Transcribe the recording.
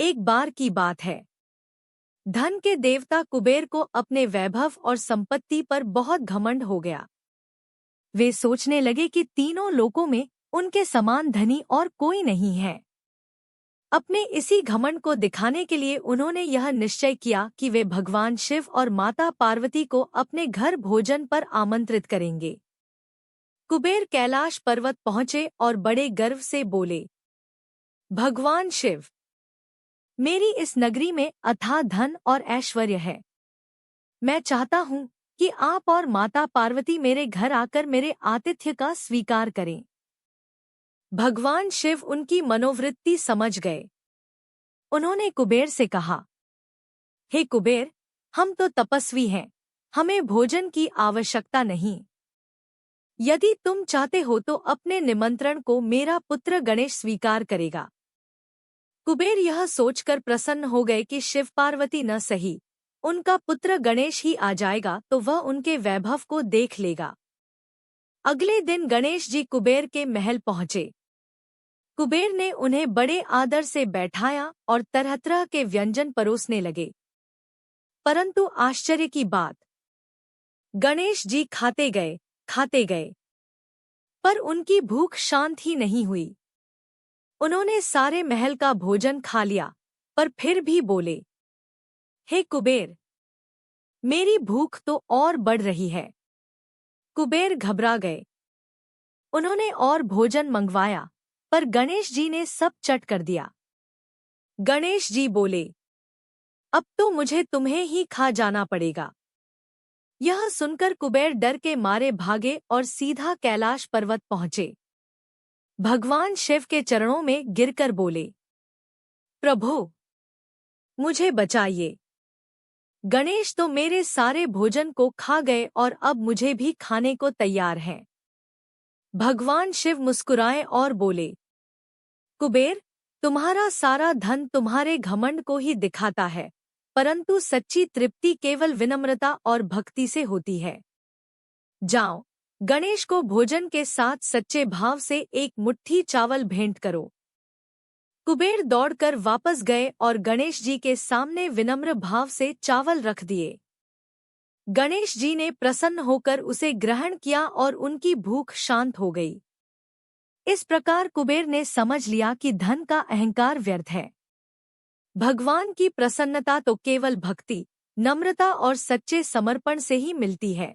एक बार की बात है। धन के देवता कुबेर को अपने वैभव और संपत्ति पर बहुत घमंड हो गया। वे सोचने लगे कि तीनों लोकों में उनके समान धनी और कोई नहीं है। अपने इसी घमंड को दिखाने के लिए उन्होंने यह निश्चय किया कि वे भगवान शिव और माता पार्वती को अपने घर भोजन पर आमंत्रित करेंगे। कुबेर कैलाश पर्वत पहुंचे और बड़े गर्व से बोले, भगवान शिव, मेरी इस नगरी में अथाह धन और ऐश्वर्य है। मैं चाहता हूँ कि आप और माता पार्वती मेरे घर आकर मेरे आतिथ्य का स्वीकार करें। भगवान शिव उनकी मनोवृत्ति समझ गए। उन्होंने कुबेर से कहा, हे कुबेर, हम तो तपस्वी हैं, हमें भोजन की आवश्यकता नहीं। यदि तुम चाहते हो तो अपने निमंत्रण को मेरा पुत्र गणेश स्वीकार करेगा। कुबेर यह सोचकर प्रसन्न हो गए कि शिव पार्वती न सही, उनका पुत्र गणेश ही आ जाएगा तो वह उनके वैभव को देख लेगा। अगले दिन गणेश जी कुबेर के महल पहुंचे। कुबेर ने उन्हें बड़े आदर से बैठाया और तरह तरह के व्यंजन परोसने लगे। परंतु आश्चर्य की बात, गणेश जी खाते गए, पर उनकी भूख शांत ही नहीं हुई। उन्होंने सारे महल का भोजन खा लिया, पर फिर भी बोले, हे कुबेर, मेरी भूख तो और बढ़ रही है। कुबेर घबरा गए। उन्होंने और भोजन मंगवाया, पर गणेश जी ने सब चट कर दिया। गणेश जी बोले, अब तो मुझे तुम्हें ही खा जाना पड़ेगा। यह सुनकर कुबेर डर के मारे भागे और सीधा कैलाश पर्वत पहुंचे। भगवान शिव के चरणों में गिरकर बोले, प्रभु, मुझे बचाइए। गणेश तो मेरे सारे भोजन को खा गए और अब मुझे भी खाने को तैयार हैं। भगवान शिव मुस्कुराए और बोले, कुबेर, तुम्हारा सारा धन तुम्हारे घमंड को ही दिखाता है, परंतु सच्ची तृप्ति केवल विनम्रता और भक्ति से होती है। जाओ, गणेश को भोजन के साथ सच्चे भाव से एक मुट्ठी चावल भेंट करो। कुबेर दौड़कर वापस गए और गणेश जी के सामने विनम्र भाव से चावल रख दिए। गणेश जी ने प्रसन्न होकर उसे ग्रहण किया और उनकी भूख शांत हो गई। इस प्रकार कुबेर ने समझ लिया कि धन का अहंकार व्यर्थ है। भगवान की प्रसन्नता तो केवल भक्ति, नम्रता और सच्चे समर्पण से ही मिलती है।